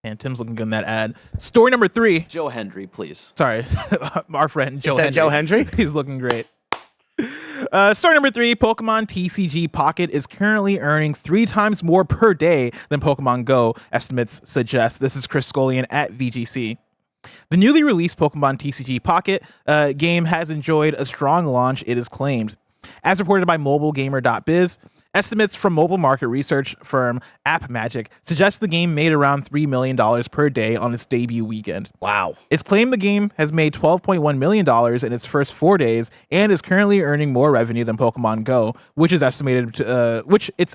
And Tim's looking good in that ad. Story number 3. Joe Hendry, please. Sorry, our friend Joe Is that Hendry. Joe Hendry? He's looking great. Story number 3, Pokemon TCG Pocket is currently earning 3 times more per day than Pokemon Go, estimates suggest. This is Chris Scullion at VGC. The newly released Pokemon TCG Pocket game has enjoyed a strong launch, it is claimed. As reported by MobileGamer.biz, estimates from mobile market research firm AppMagic suggest the game made around $3 million per day on its debut weekend. Wow. It's claimed the game has made $12.1 million in its first 4 days and is currently earning more revenue than Pokemon Go, which it's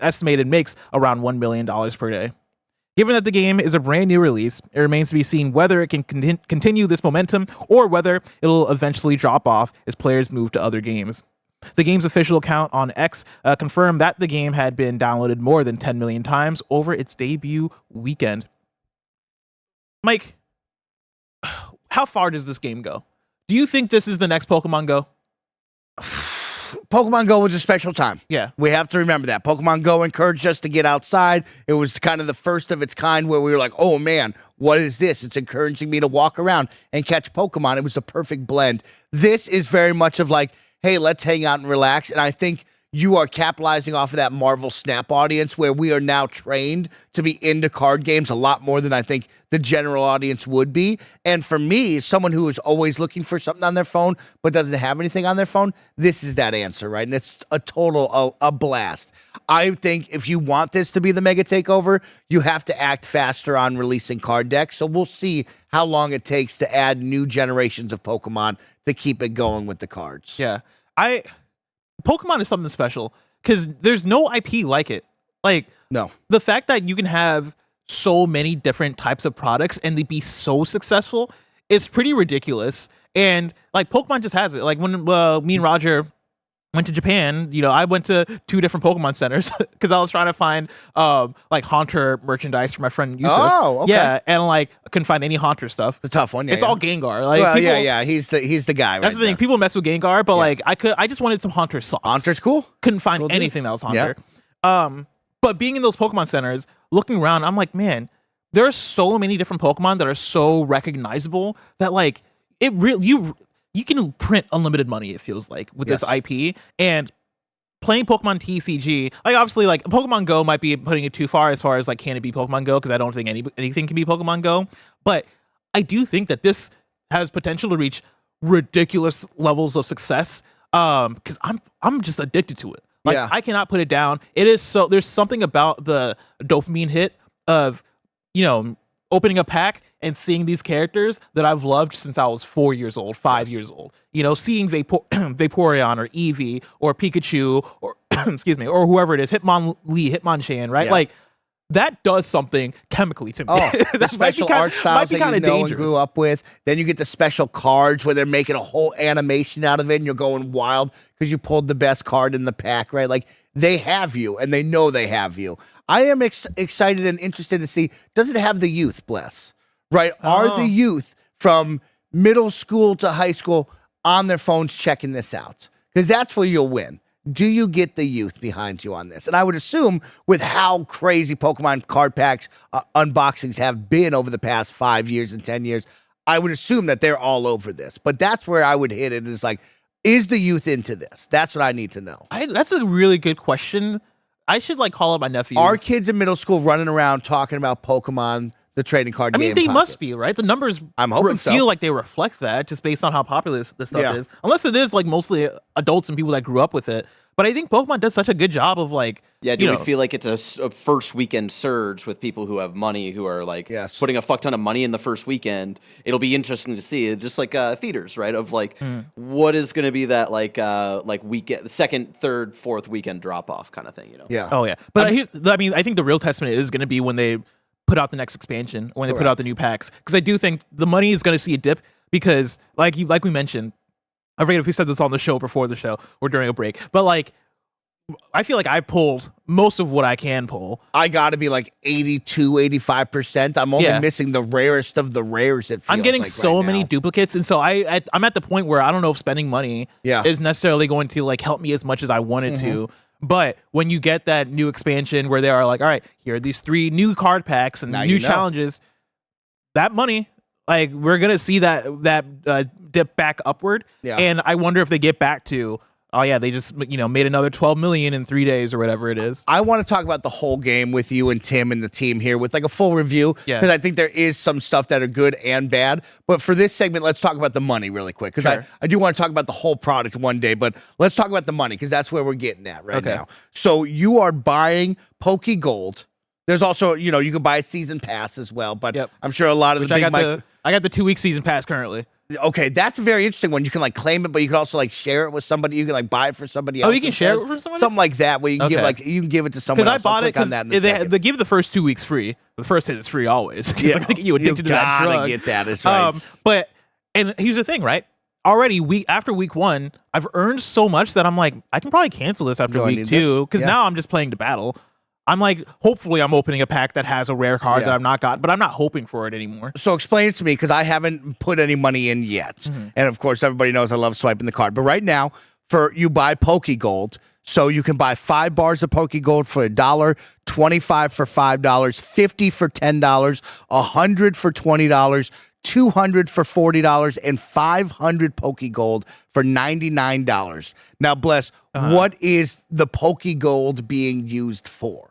estimated makes around $1 million per day. Given that the game is a brand new release, it remains to be seen whether it can continue this momentum or whether it'll eventually drop off as players move to other games. The game's official account on X confirmed that the game had been downloaded more than 10 million times over its debut weekend. Mike, how far does this game go? Do you think this is the next Pokemon Go? Pokemon Go was a special time. Yeah. We have to remember that. Pokemon Go encouraged us to get outside. It was kind of the first of its kind where we were like, oh man, what is this? It's encouraging me to walk around and catch Pokemon. It was a perfect blend. This is very much of like, hey, let's hang out and relax. And I think you are capitalizing off of that Marvel Snap audience where we are now trained to be into card games a lot more than I think the general audience would be. And for me, someone who is always looking for something on their phone but doesn't have anything on their phone, this is that answer, right? And it's a total a blast. I think if you want this to be the mega takeover, you have to act faster on releasing card decks. So we'll see how long it takes to add new generations of Pokemon to keep it going with the cards. Yeah. Pokemon is something special because there's no IP like it. Like, no. The fact that you can have so many different types of products and they be so successful, it's pretty ridiculous. And like Pokemon just has it. Like when me and Roger went to Japan, I went to 2 different Pokemon centers because I was trying to find like Haunter merchandise for my friend Yusuf. Oh, okay. Yeah, and like I couldn't find any Haunter stuff. It's a tough one. Yeah, it's all Gengar. Like, well, yeah. He's the guy. That's the thing. There. People mess with Gengar, but like I just wanted some Haunter sauce. Haunter's cool. Couldn't find cool anything that was Haunter. Yeah. But being in those Pokemon centers, looking around, I'm like, man, there are so many different Pokemon that are so recognizable that like it really you can print unlimited money. It feels like with this IP and playing Pokemon TCG. Like obviously, like Pokemon Go might be putting it too far as like can it be Pokemon Go? Because I don't think anything can be Pokemon Go. But I do think that this has potential to reach ridiculous levels of success. Because I'm just addicted to it. Like I cannot put it down. It is so there's something about the dopamine hit of opening a pack and seeing these characters that I've loved since I was 4 years old, 5 years old. Seeing Vaporeon or Eevee or Pikachu or excuse me, or whoever it is, Hitmonlee, Hitmonchan, right? Like that does something chemically to me. Oh, the special art styles that you know and grew up with. Then you get the special cards where they're making a whole animation out of it and you're going wild because you pulled the best card in the pack, right? Like they have you and they know they have you. I am excited and interested to see, does it have the youth, Bless? Right? Are the youth from middle school to high school on their phones checking this out? Because that's where you'll win. Do you get the youth behind you on this? And I would assume with how crazy Pokemon card packs unboxings have been over the past 5 years and 10 years, I would assume that they're all over this. But that's where I would hit it is like, is the youth into this? That's what I need to know. That's a really good question. I should like call up my nephews. Are kids in middle school running around talking about Pokemon, the trading card game? I mean, they Pocket? must be, right? The numbers feel like they reflect that just based on how popular this stuff is. Unless it is like mostly adults and people that grew up with it. But I think Pokemon does such a good job of like, we feel like it's a first weekend surge with people who have money who are like putting a fuck ton of money in the first weekend. It'll be interesting to see, just like theaters, right? Of like, what is going to be that like weekend, the second, third, fourth weekend drop off kind of thing, Yeah. Oh yeah. But I think the real testament is going to be when they put out the next expansion, when they put out the new packs, because I do think the money is going to see a dip because like we mentioned. I forget if we said this on the show before the show or during a break, but like, I feel like I pulled most of what I can pull. I got to be like 82, 85%. I'm only missing the rarest of the rares. I'm getting like so many duplicates. And so I'm at the point where I don't know if spending money is necessarily going to like help me as much as I wanted to. But when you get that new expansion where they are like, all right, here are these 3 new card packs and new challenges, that money, like we're gonna see that dip back upward. Yeah. And I wonder if they get back to, oh yeah, they just made another 12 million in 3 days or whatever it is. I want to talk about the whole game with you and Tim and the team here with like a full review, because I think there is some stuff that are good and bad. But for this segment, let's talk about the money really quick, because I do want to talk about the whole product one day, but let's talk about the money, because that's where we're getting at right now. So you are buying Poke Gold. There's also, you can buy a season pass as well, but I'm sure a lot of the big I got the 2-week season pass currently. Okay, that's a very interesting one. You can like claim it, but you can also like share it with somebody. You can like buy it for somebody else. Oh, you can share it for somebody? Something like that, where you can give it to someone else. Because I bought it because they give the first 2 weeks free. The first hit is free always. Yeah, like, you addicted to that drug. Get that, that's right. And here's the thing, right? Already after week 1, I've earned so much that I'm like, I can probably cancel this after week 2, because now I'm just playing to battle. I'm like, hopefully I'm opening a pack that has a rare card that I've not got, but I'm not hoping for it anymore. So explain it to me, because I haven't put any money in yet. And of course, everybody knows I love swiping the card. But right now, you buy Poke Gold. So you can buy 5 bars of Poke Gold for $1, 25 for $5, 50 for $10, 100 for $20, 200 for $40, and 500 Poke Gold for $99. Now, Bless, what is the Poke Gold being used for?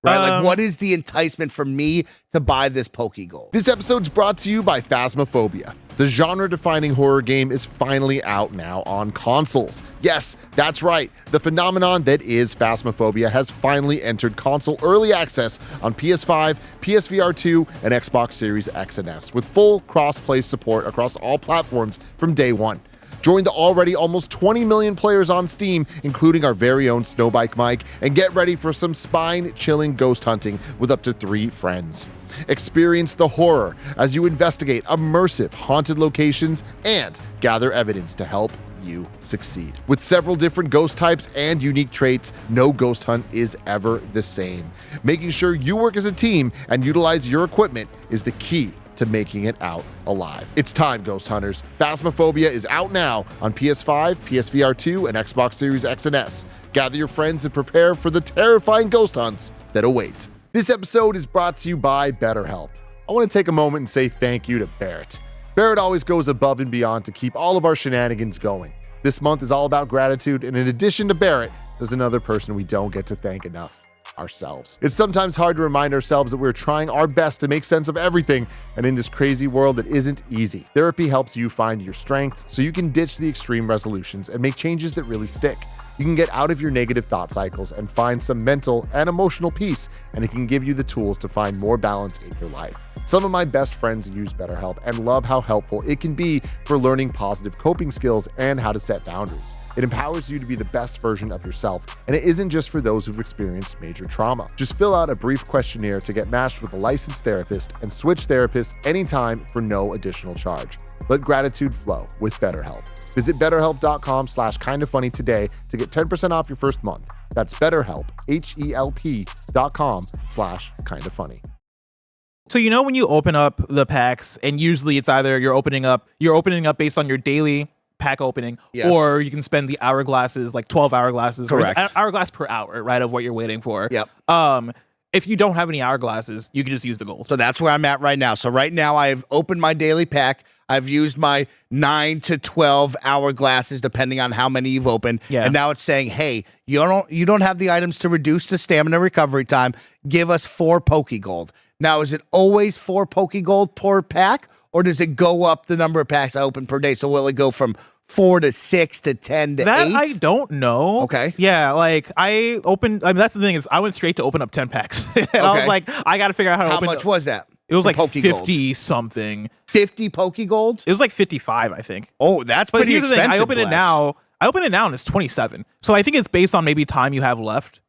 Right? Like, what is the enticement for me to buy this Poke Gold? This episode's brought to you by Phasmophobia. The genre-defining horror game is finally out now on consoles. Yes, that's right. The phenomenon that is Phasmophobia has finally entered console early access on PS5, PSVR 2, and Xbox Series X and S, with full cross-play support across all platforms from day one. Join the already almost 20 million players on Steam, including our very own Snowbike Mike, and get ready for some spine-chilling ghost hunting with up to 3 friends. Experience the horror as you investigate immersive haunted locations and gather evidence to help you succeed. With several different ghost types and unique traits, no ghost hunt is ever the same. Making sure you work as a team and utilize your equipment is the key to making it out alive. It's time, Ghost Hunters. Phasmophobia is out now on PS5, PSVR 2, and Xbox Series X and S. Gather your friends and prepare for the terrifying ghost hunts that await. This episode is brought to you by BetterHelp. I want to take a moment and say thank you to Barrett. Barrett always goes above and beyond to keep all of our shenanigans going. This month is all about gratitude, and in addition to Barrett, there's another person we don't get to thank enough. Ourselves. It's sometimes hard to remind ourselves that we're trying our best to make sense of everything, and in this crazy world that isn't easy. Therapy helps you find your strengths so you can ditch the extreme resolutions and make changes that really stick. You can get out of your negative thought cycles and find some mental and emotional peace, and it can give you the tools to find more balance in your life. Some of my best friends use BetterHelp and love how helpful it can be for learning positive coping skills and how to set boundaries. It empowers you to be the best version of yourself, and it isn't just for those who've experienced major trauma. Just fill out a brief questionnaire to get matched with a licensed therapist and switch therapists anytime for no additional charge. Let gratitude flow with BetterHelp. Visit betterhelp.com/kindafunny today to get 10% off your first month. That's BetterHelp, HELP.com/kindafunny. So when you open up the packs, and usually it's either you're opening up based on your daily pack opening, or you can spend the hourglasses, like 12 hourglasses. Correct. Hourglass per hour, right, of what you're waiting for. Yep. If you don't have any hourglasses, you can just use the gold. So that's where I'm at right now. So right now I've opened my daily pack. I've used my 9 to 12 hourglasses, depending on how many you've opened. Yeah. And now it's saying, hey, you don't have the items to reduce the stamina recovery time. Give us 4 Poke Gold. Now, is it always 4 Poke Gold per pack, or does it go up the number of packs I open per day? So will it go from 4 to 6 to 10 to 8? That I don't know. Okay. Yeah, like that's the thing is I went straight to open up 10 packs. And I was like, I got to figure out how to open. How much was that? It was like Poke 50 Gold. Something. 50 Poke Gold? It was like 55, I think. Oh, that's pretty expensive. I open it now. And it's 27. So I think it's based on maybe time you have left.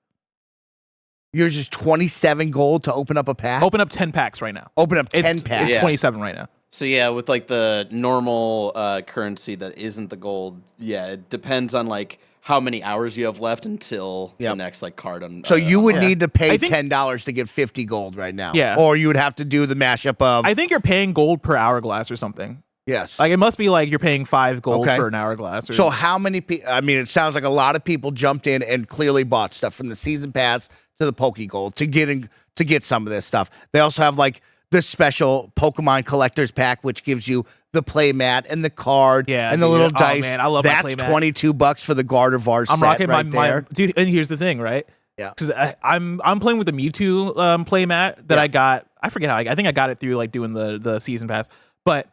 Yours is 27 gold to open up a pack? Open up 10 packs right now. Open up 10 packs. It's 27 right now. So yeah, with like the normal currency that isn't the gold, it depends on like how many hours you have left until the next like card on. So you would need to pay $10 to get 50 gold right now. Yeah. Or you would have to do the mashup of. I think you're paying gold per hourglass or something. Yes. Like it must be like you're paying 5 gold for an hourglass. So how many people? I mean, it sounds like a lot of people jumped in and clearly bought stuff from the season pass to the Poke Gold to get some of this stuff. They also have like the special Pokemon Collector's Pack, which gives you the play mat and the card and the little dice. Man, I love my That's playmat. $22 for the Gardevoir I'm set rocking right my there. dude. And here's the thing, right? Yeah. Because I'm playing with the Mewtwo playmat that I got. I forget how. I think I got it through like doing the season pass. But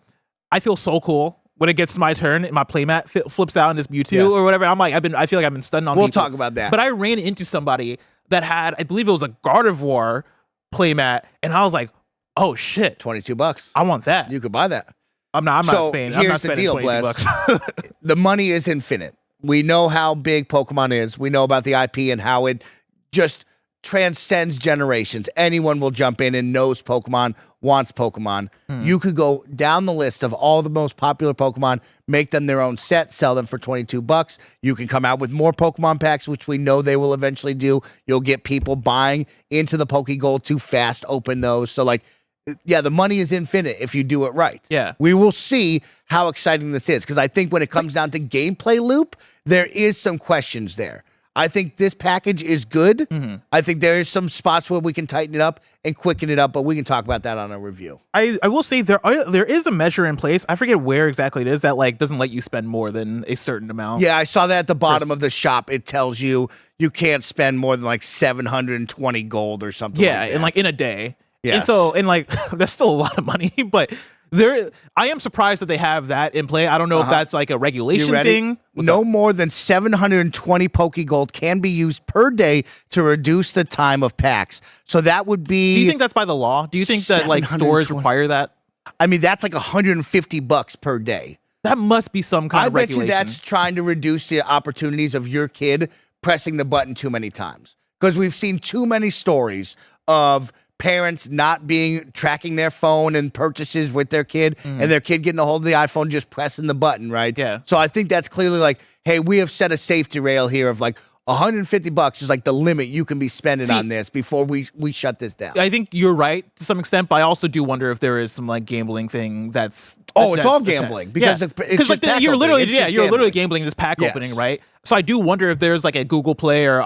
I feel so cool when it gets to my turn and my playmat flips out and it's Mewtwo or whatever. I'm like, I feel like I've been stunned on. We'll people. talk about that. But I ran into somebody that had, I believe it was a Gardevoir playmat, and I was like, oh shit, $22. I want that. You could buy that. I'm not spending. I'm not Here's the spending deal, 22 Bless. bucks. The money is infinite. We know how big Pokemon is. We know about the IP and how it just transcends generations. Anyone will jump in and knows Pokemon, wants Pokemon. You could go down the list of all the most popular Pokemon, make them their own set, sell them for $22. You can come out with more Pokemon packs, which we know they will eventually do. You'll get people buying into the Pokegold to fast open those. So like, yeah, the money is infinite if you do it right. Yeah. We will see how exciting this is, because I think when it comes down to gameplay loop, there is some questions there. I think this package is good. I think there is some spots where we can tighten it up and quicken it up, but we can talk about that on a review. I will say there is a measure in place. I forget where exactly it is that like doesn't let you spend more than a certain amount. Yeah, I saw that at the bottom of the shop. It tells you can't spend more than like 720 gold or something. Yeah, like that. and like in a day. Yes. And so, and like, that's still a lot of money, but I am surprised that they have that in play. I don't know if that's like a regulation thing. No more than 720 Pokegold can be used per day to reduce the time of packs. So that would be. Do you think that's by the law? Do you think that like stores require that? I mean, that's like $150 per day. That must be some kind of regulation. I bet you that's trying to reduce the opportunities of your kid pressing the button too many times. Because we've seen too many stories of parents not tracking their phone and purchases with their kid, and their kid getting a hold of the iPhone, just pressing the button, right? Yeah. So I think that's clearly like, hey, we have set a safety rail here of like $150 is like the limit you can be spending on this before we shut this down. I think you're right to some extent, but I also do wonder if there is some like gambling thing that's. It's all gambling because like you're literally gambling this pack opening, right? So I do wonder if there's like a Google Play or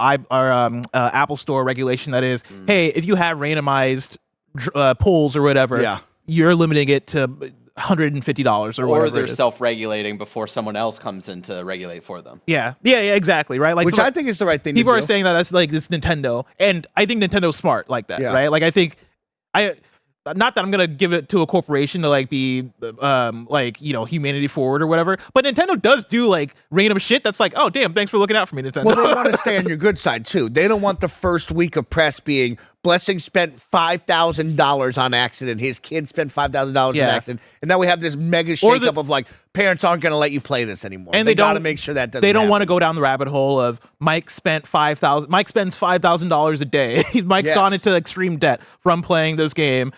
Apple Store regulation that is, hey, if you have randomized pulls or whatever, you're limiting it to $150 or whatever. Or they're self-regulating before someone else comes in to regulate for them. Yeah, exactly, right? Like, which I think is the right thing. People to are saying that that's like this Nintendo, and I think Nintendo's smart like that, right? Like I think not that I'm gonna give it to a corporation to like be like, you know, humanity forward or whatever, but Nintendo does do like random shit that's like, oh damn, thanks for looking out for me, Nintendo. Well, they want to stay on your good side too. They don't want the first week of press being Blessing spent $5,000 on accident. His kid spent $5,000 on accident, and now we have this mega shakeup of like parents aren't going to let you play this anymore. And they got to make sure that doesn't. They don't happen. want to go down the rabbit hole of Mike spends $5,000 a day. Mike's gone into extreme debt from playing this game.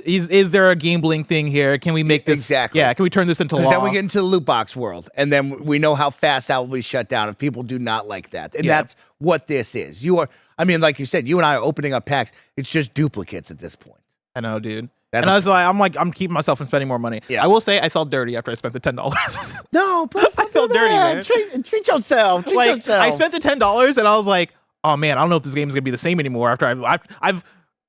Is there a gambling thing here? Can we make this exactly? Yeah, can we turn this into law? Then we get into the loot box world, and then we know how fast that will be shut down if people do not like that. And that's what this is. I mean, like you said, you and I are opening up packs. It's just duplicates at this point. I know, dude. And I was like, I'm keeping myself from spending more money. Yeah. I will say I felt dirty after I spent the $10. No, plus I felt dirty, man. Treat yourself. Treat yourself. I spent the $10 and I was like, oh man, I don't know if this game is gonna be the same anymore after I've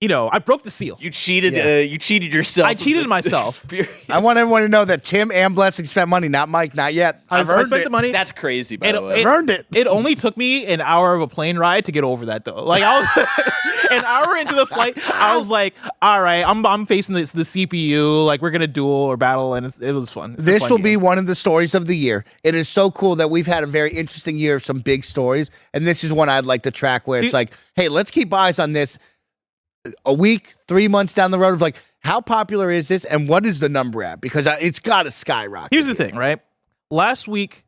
you know, I broke the seal. You cheated. You cheated yourself. I cheated myself. I want everyone to know that Tim and Blessing spent money, not Mike, not yet. I spent the money. That's crazy, by the way. I've earned it. It only took me an hour of a plane ride to get over that, though. Like I was an hour into the flight, I was like, all right, I'm facing the CPU. Like we're gonna duel or battle, and it was fun. This will be one of the stories of the year. It is so cool that we've had a very interesting year of some big stories, and this is one I'd like to track where it's like, hey, let's keep eyes on this. A week, 3 months down the road of like, how popular is this and what is the number at? Because it's got to skyrocket. Here's the thing, right? Last week,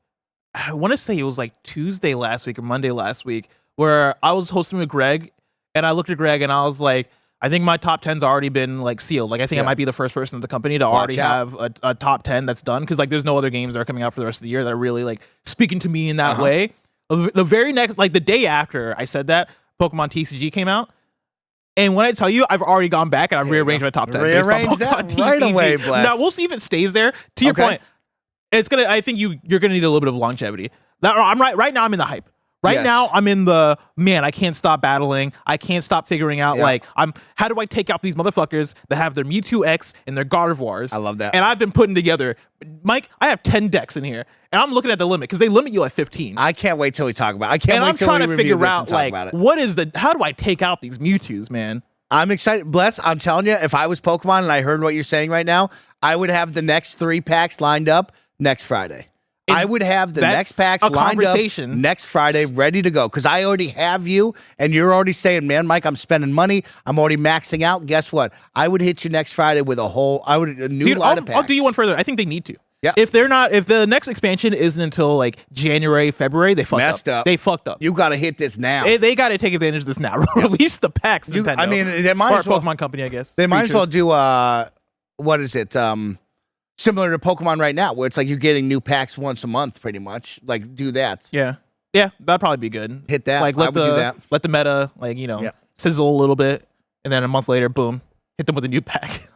I want to say it was like Tuesday last week or Monday last week, where I was hosting with Greg, and I looked at Greg and I was like, I think my top 10's already been like sealed. Like I think I might be the first person at the company to already have a top 10 that's done, because like there's no other games that are coming out for the rest of the year that are really like speaking to me in that way. The very next, like the day after I said that, Pokemon TCG came out. And when I tell you, I've already gone back and I've rearranged my top 10. Rearrange that right away, Bless. Now, we'll see if it stays there. To your point, it's gonna. I think you're gonna need a little bit of longevity. Right now, I'm in the hype. Right Yes. now, I'm in the man. I can't stop battling. I can't stop figuring out Yeah. like how do I take out these motherfuckers that have their Mewtwo X and their Gardevoirs? I love that. And I've been putting together, Mike. I have 10 decks in here, and I'm looking at the limit because they limit you at 15. I can't wait till we talk about it. I can't and wait I'm till trying we to review figure this and out talk like about it. what is the how do I take out these Mewtwo's, man? I'm excited. Bless, I'm telling you, if I was Pokemon and I heard what you're saying right now, I would have the next 3 packs lined up next Friday. I would have the that's next packs a lined up conversation. next Friday, ready to go. Because I already have you, and you're already saying, "Man, Mike, I'm spending money. I'm already maxing out." Guess what? I would hit you next Friday with a new Dude, line of packs. I'll do you one further. I think they need to. Yeah. If the next expansion isn't until like January, February, they fucked Messed up. They fucked up. You got to hit this now. They got to take advantage of this now. Release the packs. You- Nintendo. I mean, they might or as well- Pokemon Company, I guess. They might as well Creatures. do what is it? Similar to Pokemon right now, where it's like you're getting new packs once a month, pretty much. Like do that. Yeah, that'd probably be good. Hit that. Like I let would do that. let the meta Yeah. sizzle a little bit, and then a month later, boom, hit them with a new pack.